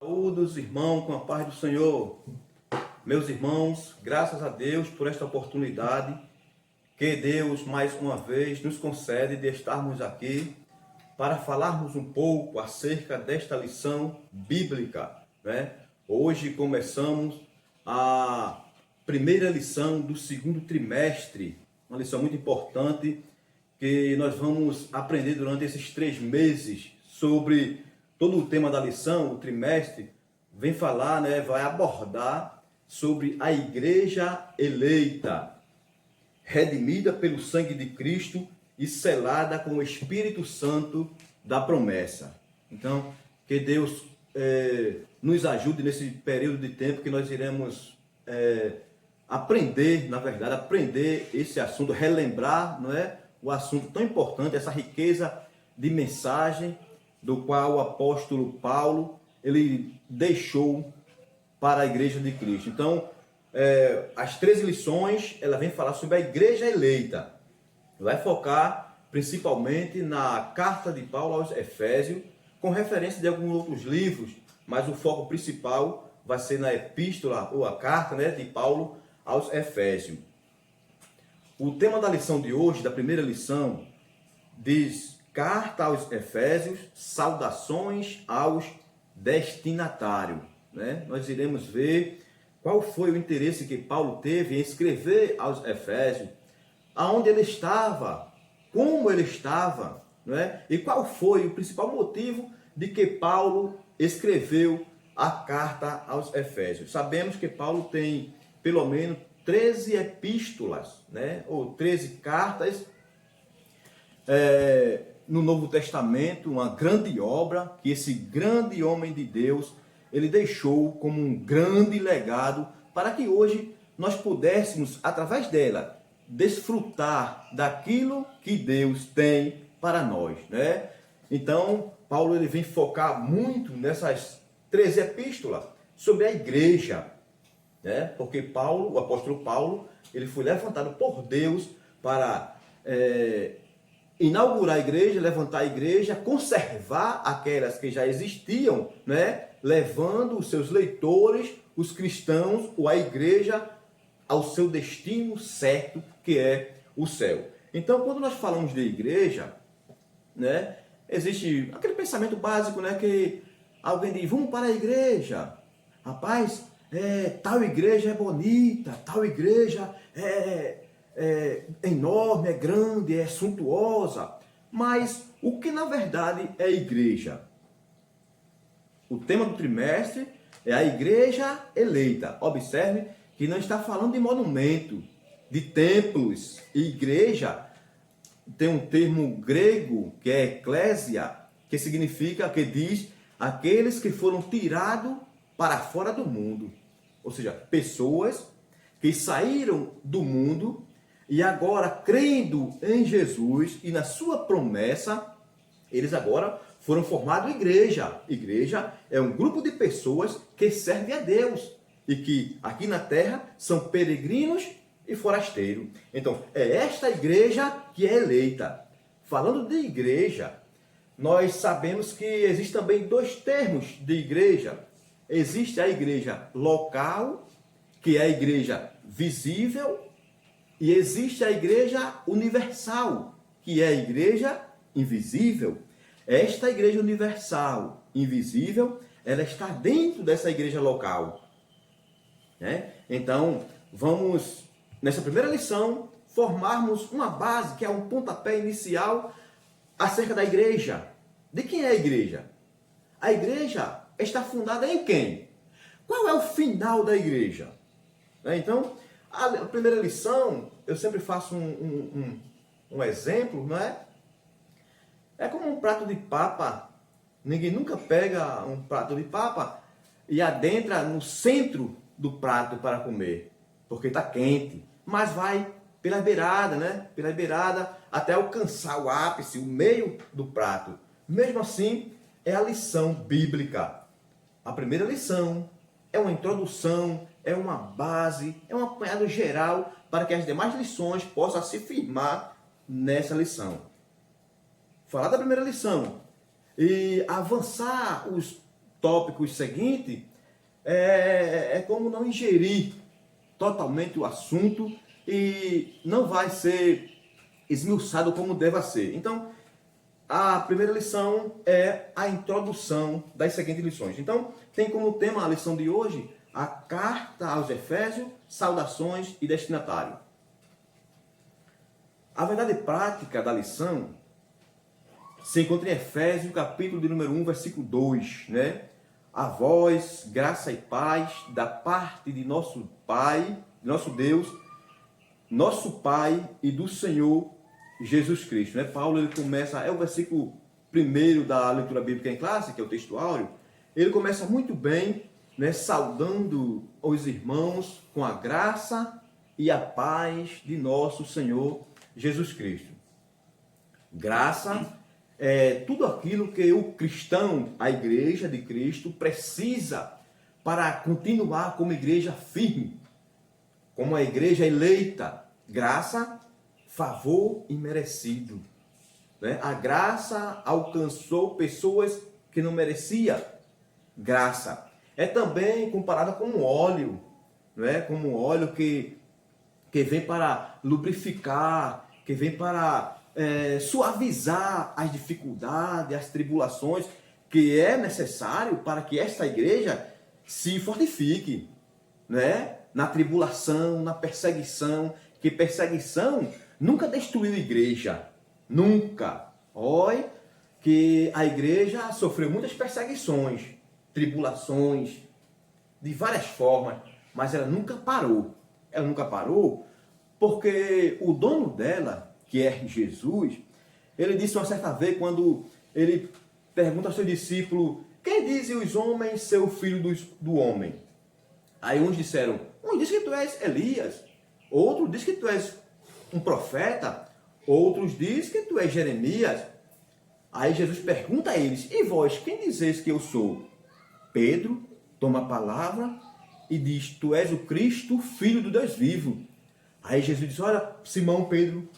Saúdos, irmão, com a paz do Senhor. Meus irmãos, graças a Deus por esta oportunidade que Deus mais uma vez nos concede de estarmos aqui para falarmos um pouco acerca desta lição bíblica, né? Hoje começamos a primeira lição do segundo trimestre, uma lição muito importante que nós vamos aprender durante esses 3 meses sobre todo o tema da lição. O trimestre vem falar, né, vai abordar sobre a igreja eleita, redimida pelo sangue de Cristo e selada com o Espírito Santo da promessa. Então, que Deus nos ajude nesse período de tempo que nós iremos aprender, na verdade, aprender esse assunto, relembrar, não é, o assunto tão importante, essa riqueza de mensagem do qual o apóstolo Paulo ele deixou para a igreja de Cristo. Então, as 13 lições, ela vem falar sobre a igreja eleita. Vai focar principalmente na carta de Paulo aos Efésios, com referência de alguns outros livros, mas o foco principal vai ser na epístola ou a carta, né, de Paulo aos Efésios. O tema da lição de hoje, da primeira lição, diz: Carta aos Efésios, saudações aos destinatários. Né? Nós iremos ver qual foi o interesse que Paulo teve em escrever aos Efésios, aonde ele estava, como ele estava, né? E qual foi o principal motivo de que Paulo escreveu a carta aos Efésios. Sabemos que Paulo tem pelo menos 13 epístolas, né? Ou 13 cartas no Novo Testamento, uma grande obra que esse grande homem de Deus ele deixou como um grande legado para que hoje nós pudéssemos, através dela, desfrutar daquilo que Deus tem para nós, né? Então, Paulo ele vem focar muito nessas 13 epístolas sobre a igreja, né? Porque Paulo, o apóstolo Paulo, ele foi levantado por Deus para inaugurar a igreja, levantar a igreja, conservar aquelas que já existiam, né? Levando os seus leitores, os cristãos ou a igreja ao seu destino certo, que é o céu. Então, quando nós falamos de igreja, né, existe aquele pensamento básico, né, que alguém diz: vamos para a igreja. Rapaz, tal igreja é bonita, tal igreja é enorme, é grande, é suntuosa. Mas o que na verdade é igreja? O tema do trimestre é a igreja eleita. Observe que não está falando de monumento, de templos. Igreja tem um termo grego que é eclésia, que significa, que diz, aqueles que foram tirados para fora do mundo. Ou seja, pessoas que saíram do mundo e agora, crendo em Jesus e na sua promessa, eles agora foram formados igreja. Igreja é um grupo de pessoas que servem a Deus e que aqui na terra são peregrinos e forasteiros. Então, é esta igreja que é eleita. Falando de igreja, nós sabemos que existem também 2 termos de igreja. Existe a igreja local, que é a igreja visível, e existe a igreja universal, que é a igreja invisível. Esta igreja universal, invisível, ela está dentro dessa igreja local, né? Então, vamos, nessa primeira lição, formarmos uma base, que é um pontapé inicial acerca da igreja. De quem é a igreja? A igreja está fundada em quem? Qual é o final da igreja? Então, a primeira lição, eu sempre faço um exemplo, não é? É como um prato de papa. Ninguém nunca pega um prato de papa e adentra no centro do prato para comer, porque está quente. Mas vai pela beirada, né? Pela beirada até alcançar o ápice, o meio do prato. Mesmo assim, é a lição bíblica. A primeira lição é uma introdução, é uma base, é um apanhado geral para que as demais lições possam se firmar nessa lição. Falar da primeira lição e avançar os tópicos seguintes, é como não ingerir totalmente o assunto e não vai ser esmiuçado como deva ser. Então, a primeira lição é a introdução das seguintes lições. Então, tem como tema a lição de hoje a carta aos Efésios, saudações e destinatário. A verdade prática da lição se encontra em Efésios, capítulo de número 1, versículo 2, né? A vós, graça e paz da parte de nosso Pai, nosso Deus, nosso Pai e do Senhor Jesus Cristo, né? Paulo, ele começa, é o versículo primeiro da leitura bíblica em classe, que é o texto áureo, ele começa muito bem, né, saudando os irmãos com a graça e a paz de nosso Senhor Jesus Cristo. Graça é tudo aquilo que o cristão, a igreja de Cristo, precisa para continuar como igreja firme, como a igreja eleita. Graça, favor imerecido, né? A graça alcançou pessoas que não mereciam graça. É também comparada com um óleo, né? Como um óleo que vem para lubrificar, que vem para suavizar as dificuldades, as tribulações, que é necessário para que esta igreja se fortifique, né? Na tribulação, na perseguição, que perseguição nunca destruiu a igreja, nunca. Olha que a igreja sofreu muitas perseguições, tribulações, de várias formas, mas ela nunca parou. Ela nunca parou porque o dono dela, que é Jesus, ele disse uma certa vez, quando ele pergunta ao seu discípulo: quem dizem os homens ser o filho do homem? Aí uns disseram, um diz que tu és Elias, outro diz que tu és um profeta, outros diz que tu és Jeremias. Aí Jesus pergunta a eles: e vós, quem dizeis que eu sou? Pedro toma a palavra e diz: tu és o Cristo, filho do Deus vivo. Aí Jesus diz: olha, Simão Pedro,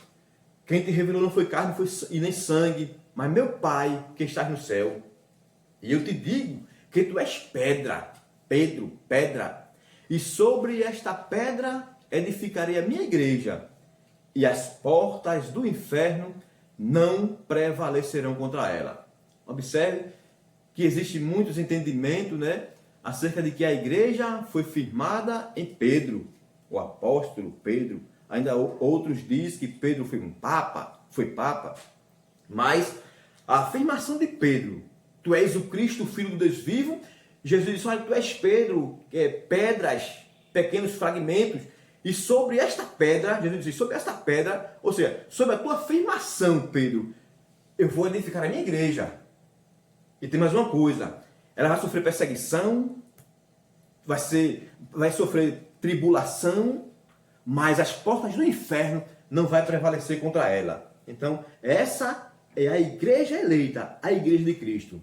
quem te revelou não foi carne e nem sangue, mas meu Pai que está no céu. E eu te digo que tu és pedra, Pedro, pedra. E sobre esta pedra edificarei a minha igreja, e as portas do inferno não prevalecerão contra ela. Observe que existe muitos entendimentos, né, acerca de que a igreja foi firmada em Pedro, o apóstolo Pedro. Ainda outros dizem que Pedro foi papa, mas a afirmação de Pedro, tu és o Cristo, filho do Deus vivo, Jesus disse: olha, tu és Pedro, pedras, pequenos fragmentos, e sobre esta pedra, Jesus disse, sobre esta pedra, ou seja, sobre a tua afirmação, Pedro, eu vou edificar a minha igreja. E tem mais uma coisa, ela vai sofrer perseguição, vai sofrer tribulação, mas as portas do inferno não vai prevalecer contra ela. Então, essa é a igreja eleita, a igreja de Cristo.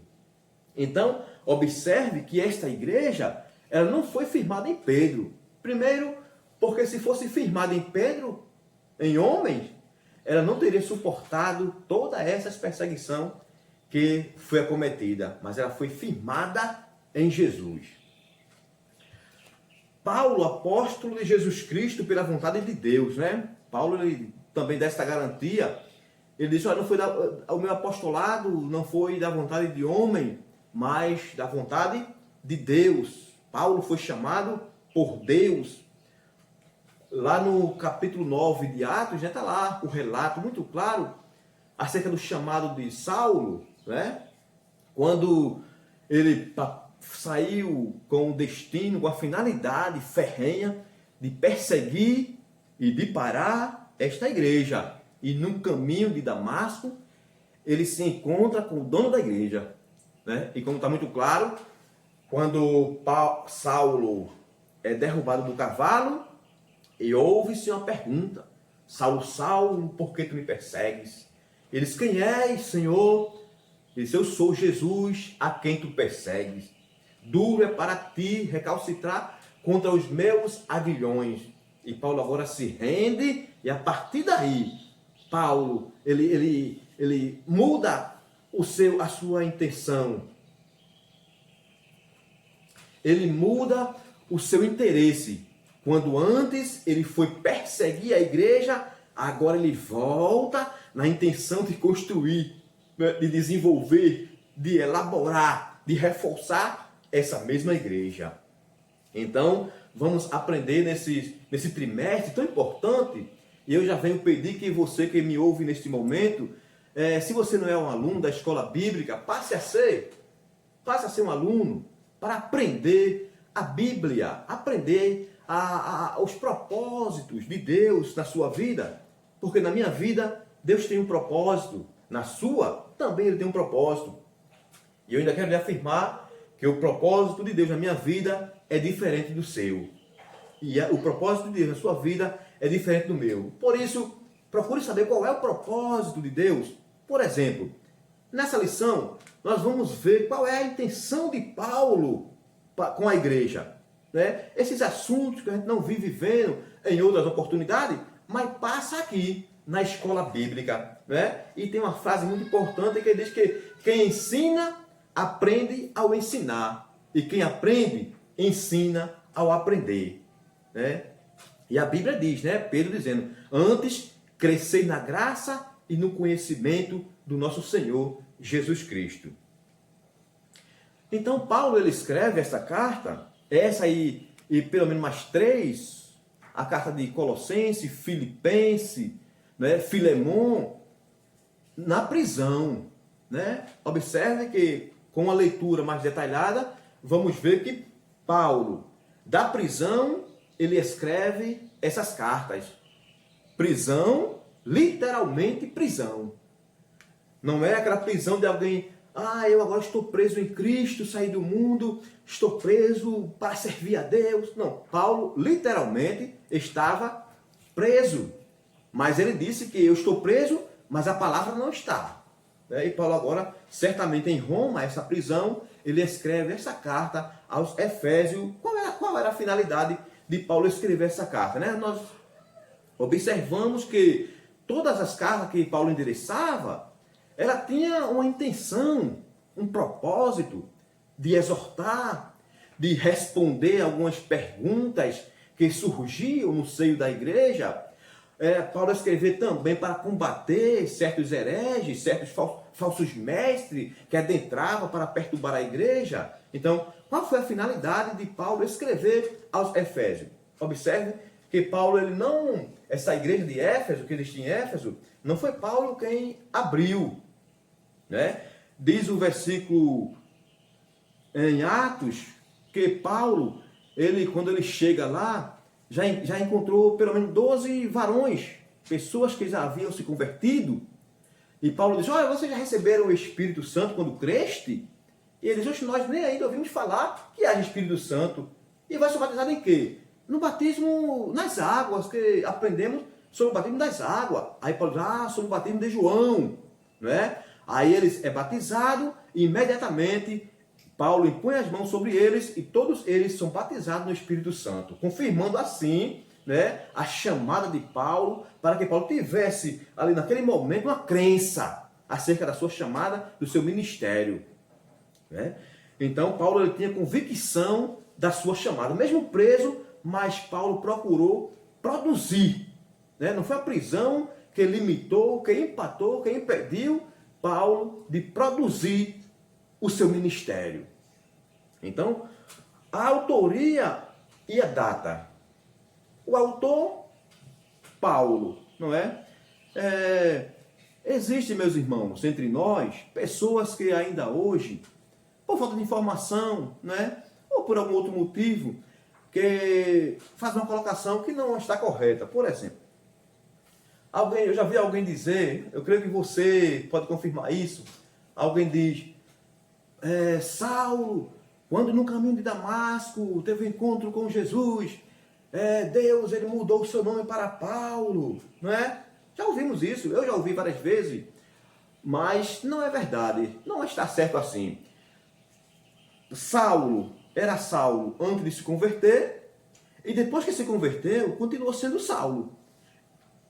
Então, observe que esta igreja, ela não foi firmada em Pedro. Primeiro, porque se fosse firmada em Pedro, em homens, ela não teria suportado toda essa perseguição que foi acometida, mas ela foi firmada em Jesus. Paulo, apóstolo de Jesus Cristo pela vontade de Deus, né? Paulo, ele também dá esta garantia. Ele diz: olha, o meu apostolado não foi da vontade de homem, mas da vontade de Deus. Paulo foi chamado por Deus. Lá no capítulo 9 de Atos, já está lá o relato muito claro acerca do chamado de Saulo, né? Quando ele saiu com o destino, com a finalidade ferrenha de perseguir e de parar esta igreja. E no caminho de Damasco, ele se encontra com o dono da igreja, né? E como está muito claro, quando Saulo é derrubado do cavalo, e ouve-se uma pergunta: Saulo, Saulo, por que tu me persegues? Ele diz: quem és, Senhor? Ele diz: eu sou Jesus, a quem tu persegues. Duro é para ti recalcitrar contra os meus aguilhões. E Paulo agora se rende, e a partir daí, Paulo, ele muda a sua intenção. ele muda o seu interesse. Quando antes ele foi perseguir a igreja, agora ele volta na intenção de construir, de desenvolver, de elaborar, de reforçar essa mesma igreja. Então, vamos aprender nesse trimestre tão importante. E eu já venho pedir que você que me ouve neste momento, se você não é um aluno da escola bíblica, passe a ser um aluno para aprender a Bíblia, aprender os propósitos de Deus na sua vida. Porque na minha vida, Deus tem um propósito. Na sua, também Ele tem um propósito. E eu ainda quero lhe afirmar que o propósito de Deus na minha vida é diferente do seu. E o propósito de Deus na sua vida é diferente do meu. Por isso, procure saber qual é o propósito de Deus. Por exemplo, nessa lição, nós vamos ver qual é a intenção de Paulo com a igreja. Né? Esses assuntos que a gente não vive vendo em outras oportunidades, mas passa aqui na escola bíblica. Né? E tem uma frase muito importante que diz que quem ensina, aprende ao ensinar. E quem aprende, ensina ao aprender. Né? E a Bíblia diz, né? Pedro dizendo, antes crescei na graça e no conhecimento do nosso Senhor Jesus Cristo. Então Paulo ele escreve essa carta, essa aí e pelo menos mais 3, a carta de Colossenses, Filipenses, né? Filemon, na prisão. Né? Observe que com a leitura mais detalhada, vamos ver que Paulo, da prisão, ele escreve essas cartas. Prisão, literalmente prisão. Não é aquela prisão de alguém, eu agora estou preso em Cristo, saí do mundo, estou preso para servir a Deus. Não, Paulo literalmente estava preso. Mas ele disse que eu estou preso, mas a palavra não está. E Paulo agora, certamente em Roma, essa prisão, ele escreve essa carta aos Efésios. Qual era a finalidade de Paulo escrever essa carta? Né? Nós observamos que todas as cartas que Paulo endereçava, ela tinha uma intenção, um propósito de exortar, de responder algumas perguntas que surgiam no seio da igreja. Paulo escreveu também para combater certos hereges, certos falsos mestres que adentravam para perturbar a igreja. Então, qual foi a finalidade de Paulo escrever aos Efésios? Observe que Paulo, essa igreja de Éfeso, que existia em Éfeso, não foi Paulo quem abriu. Né? Diz o versículo em Atos que Paulo, quando ele chega lá, já encontrou pelo menos 12 varões, pessoas que já haviam se convertido. E Paulo diz, olha, vocês já receberam o Espírito Santo quando creste? E ele diz, nós nem ainda ouvimos falar que haja Espírito Santo. E vai ser batizado em quê? No batismo nas águas, que aprendemos sobre o batismo das águas. Aí Paulo diz, sobre o batismo de João. Né? Aí ele é batizado e imediatamente Paulo impõe as mãos sobre eles e todos eles são batizados no Espírito Santo, confirmando assim, né, a chamada de Paulo, para que Paulo tivesse ali naquele momento uma crença acerca da sua chamada, do seu ministério. Né? Então Paulo ele tinha convicção da sua chamada, mesmo preso, mas Paulo procurou produzir. Né? Não foi a prisão que limitou, que empatou, que impediu Paulo de produzir o seu ministério. Então, a autoria e a data. O autor, Paulo, não é? Existe, meus irmãos, entre nós, pessoas que ainda hoje, por falta de informação, né? Ou por algum outro motivo, que fazem uma colocação que não está correta. Por exemplo, eu já vi alguém dizer, eu creio que você pode confirmar isso, alguém diz, Saulo, quando no caminho de Damasco teve um encontro com Jesus, Deus ele mudou o seu nome para Paulo, não é? Já ouvimos isso, eu já ouvi várias vezes, mas não é verdade, não está certo assim. Saulo era Saulo antes de se converter, e depois que se converteu, continuou sendo Saulo.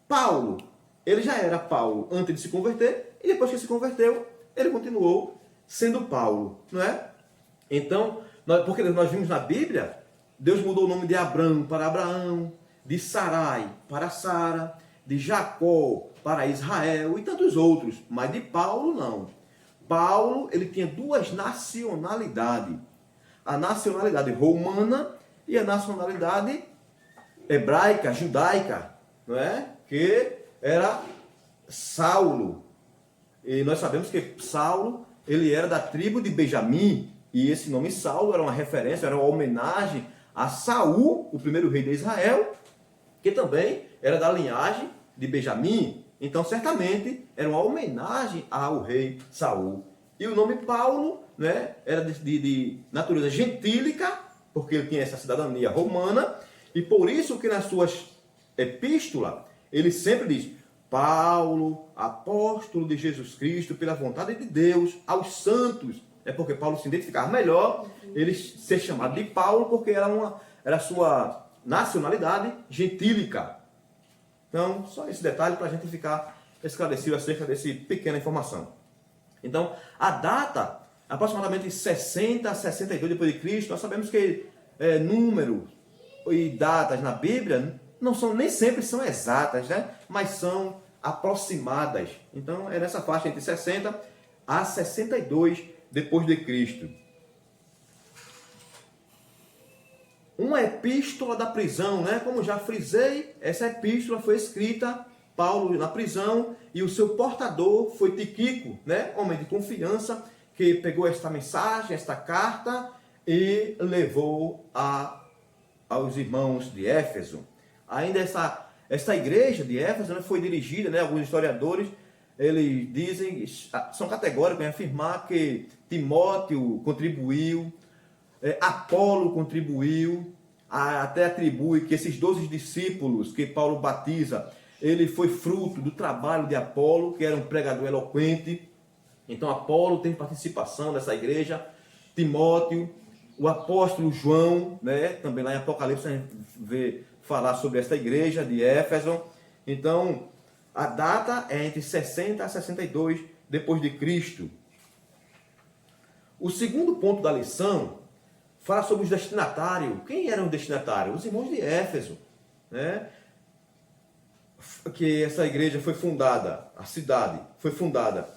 Paulo, ele já era Paulo antes de se converter, e depois que se converteu, ele continuou sendo Paulo, não é? Então, Porque nós vimos na Bíblia, Deus mudou o nome de Abrão para Abraão, de Sarai para Sara, de Jacó para Israel e tantos outros, mas de Paulo não. Paulo, ele tinha duas nacionalidades, a nacionalidade romana e a nacionalidade hebraica, judaica, não é? Que era Saulo. E nós sabemos que Saulo, ele era da tribo de Benjamim, e esse nome Saulo era uma referência, era uma homenagem a Saul, o primeiro rei de Israel, que também era da linhagem de Benjamim. Então, certamente, era uma homenagem ao rei Saul. E o nome Paulo, né, era de natureza gentílica, porque ele tinha essa cidadania romana, e por isso que nas suas epístolas, ele sempre diz: Paulo, apóstolo de Jesus Cristo, pela vontade de Deus, aos santos. É porque Paulo se identificava melhor, ele ser chamado de Paulo, porque era a sua nacionalidade gentílica. Então, só esse detalhe para a gente ficar esclarecido acerca dessa pequena informação. Então, a data, aproximadamente 60 a 62 depois de Cristo, nós sabemos que número e datas na Bíblia nem sempre são exatas, né? Mas são aproximadas. Então, é nessa faixa entre 60 a 62 depois de Cristo. Uma epístola da prisão, né? Como já frisei, essa epístola foi escrita Paulo na prisão e o seu portador foi Tíquico, né? Homem de confiança, que pegou esta mensagem, esta carta e levou aos irmãos de Éfeso. Ainda essa igreja de Éfeso, né, foi dirigida, né? Alguns historiadores eles dizem, são categóricos em afirmar que Timóteo contribuiu, Apolo contribuiu, até atribui que esses 12 discípulos que Paulo batiza, ele foi fruto do trabalho de Apolo, que era um pregador eloquente. Então Apolo tem participação nessa igreja, Timóteo, o apóstolo João, né, também lá em Apocalipse a gente vê falar sobre esta igreja de Éfeso. Então, a data é entre 60 a 62 depois de Cristo. O segundo ponto da lição fala sobre os destinatários. Quem eram os destinatários? Os irmãos de Éfeso, né? Que essa igreja foi fundada, a cidade foi fundada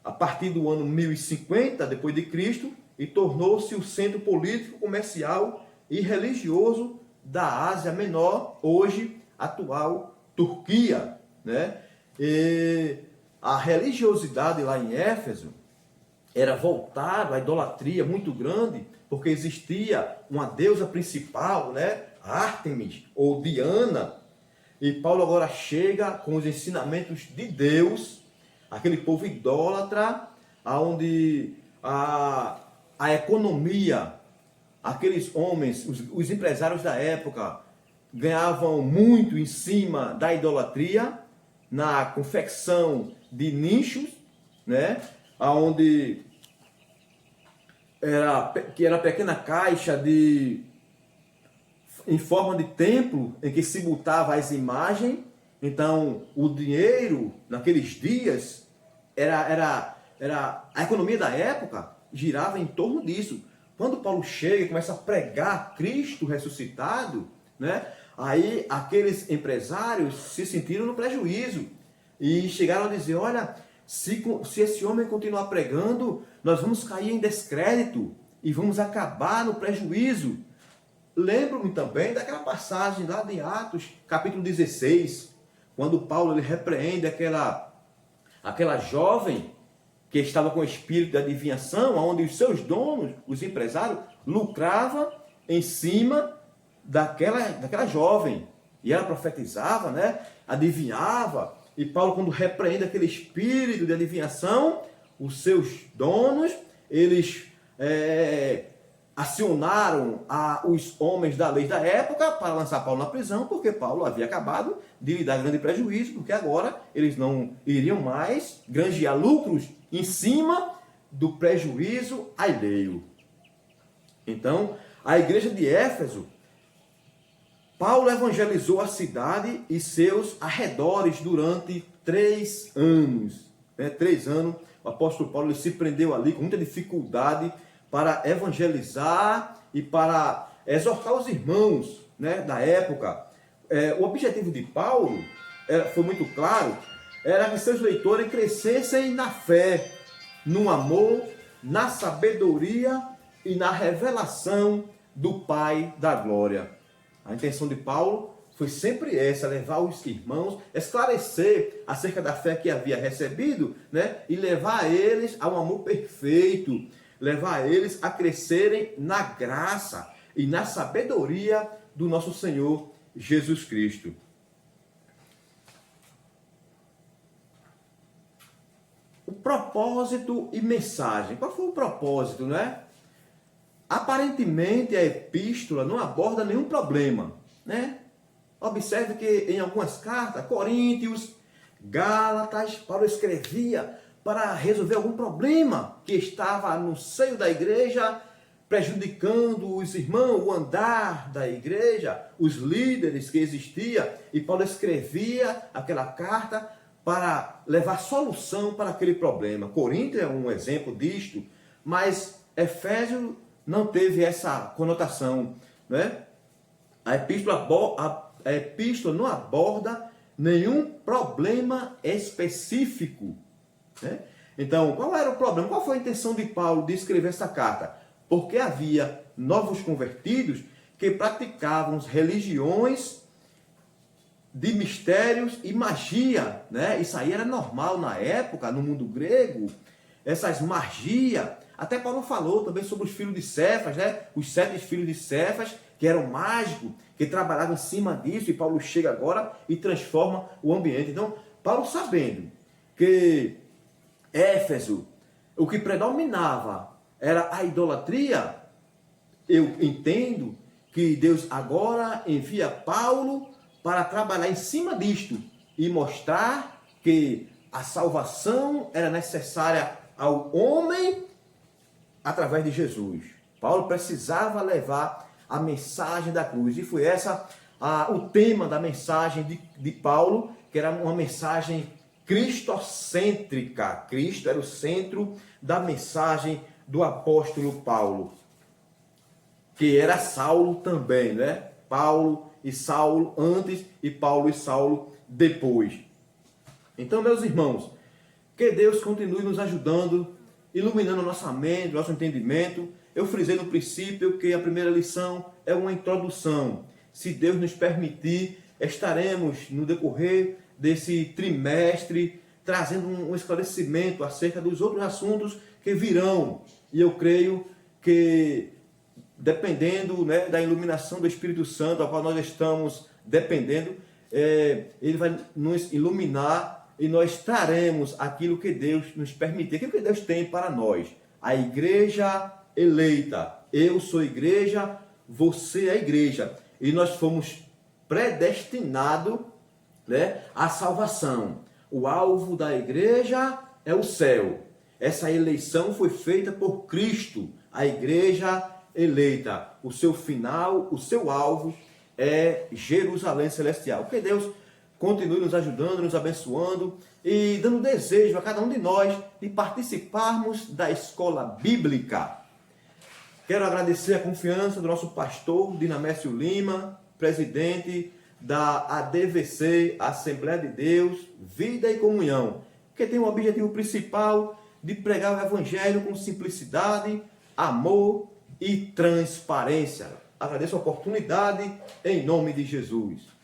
a partir do ano 1050 depois de Cristo e tornou-se o centro político, comercial e religioso da Ásia Menor, hoje atual Turquia, né? E a religiosidade lá em Éfeso era voltada à idolatria muito grande, porque existia uma deusa principal, né? Ártemis ou Diana. E Paulo agora chega com os ensinamentos de Deus, aquele povo idólatra, onde a economia, aqueles homens, os empresários da época, ganhavam muito em cima da idolatria, na confecção de nichos, né? Onde era a pequena caixa em forma de templo, em que se botava as imagens. Então, o dinheiro, naqueles dias, a economia da época girava em torno disso. Quando Paulo chega e começa a pregar Cristo ressuscitado, né, aí aqueles empresários se sentiram no prejuízo e chegaram a dizer: olha, se esse homem continuar pregando, nós vamos cair em descrédito e vamos acabar no prejuízo. Lembro-me também daquela passagem lá de Atos, capítulo 16, quando Paulo ele repreende aquela jovem que estava com o espírito de adivinhação, onde os seus donos, os empresários, lucravam em cima daquela jovem. E ela profetizava, né? Adivinhava. E Paulo, quando repreende aquele espírito de adivinhação, os seus donos, eles acionaram os homens da lei da época para lançar Paulo na prisão, porque Paulo havia acabado de lhe dar grande prejuízo, porque agora eles não iriam mais granjear lucros em cima do prejuízo alheio. Então, a igreja de Éfeso, Paulo evangelizou a cidade e seus arredores durante 3 anos. 3 anos, o apóstolo Paulo se prendeu ali com muita dificuldade, para evangelizar e para exortar os irmãos, né, da época. O objetivo de Paulo foi muito claro, era que seus leitores crescessem na fé, no amor, na sabedoria e na revelação do Pai da glória. A intenção de Paulo foi sempre essa, levar os irmãos, esclarecer acerca da fé que havia recebido, né? E levar eles ao amor perfeito, levar eles a crescerem na graça e na sabedoria do nosso Senhor Jesus Cristo. O propósito e mensagem. Qual foi o propósito, né? Aparentemente a epístola não aborda nenhum problema, né? Observe que em algumas cartas, Coríntios, Gálatas, Paulo escrevia para resolver algum problema que estava no seio da igreja, prejudicando os irmãos, o andar da igreja, os líderes que existiam, e Paulo escrevia aquela carta para levar solução para aquele problema. Corinto é um exemplo disto, mas Efésios não teve essa conotação, né? A epístola não aborda nenhum problema específico, né? Então, qual era o problema? Qual foi a intenção de Paulo de escrever essa carta? Porque havia novos convertidos que praticavam religiões de mistérios e magia, né? Isso aí era normal na época, no mundo grego, essas magias. Até Paulo falou também sobre os filhos de Cefas, né? Os 7 filhos de Cefas, que eram mágicos, que trabalhavam em cima disso, e Paulo chega agora e transforma o ambiente. Então, Paulo, sabendo que Éfeso, o que predominava era a idolatria, eu entendo que Deus agora envia Paulo para trabalhar em cima disto e mostrar que a salvação era necessária ao homem através de Jesus. Paulo precisava levar a mensagem da cruz, e foi essa o tema da mensagem de Paulo, que era uma mensagem cristocêntrica. Cristo era o centro da mensagem do apóstolo Paulo, que era Saulo também, né? Paulo e Saulo antes e Paulo e Saulo depois. Então, meus irmãos, que Deus continue nos ajudando, iluminando nossa mente, nosso entendimento. Eu frisei no princípio que a primeira lição é uma introdução. Se Deus nos permitir, estaremos no decorrer desse trimestre trazendo um esclarecimento acerca dos outros assuntos que virão. E eu creio que, dependendo, né, da iluminação do Espírito Santo, a qual nós estamos dependendo, ele vai nos iluminar e nós traremos aquilo que Deus nos permitir, aquilo que Deus tem para nós. A igreja eleita. Eu sou igreja, você é igreja. E nós fomos predestinados, né, à salvação. O alvo da igreja é o céu. Essa eleição foi feita por Cristo, a igreja eleita. O seu final, o seu alvo é Jerusalém Celestial. Que Deus continue nos ajudando, nos abençoando e dando desejo a cada um de nós de participarmos da escola bíblica. Quero agradecer a confiança do nosso pastor Dinamécio Lima, presidente da ADVC, Assembleia de Deus, Vida e Comunhão, que tem o objetivo principal de pregar o Evangelho com simplicidade, amor e transparência. Agradeço a oportunidade em nome de Jesus.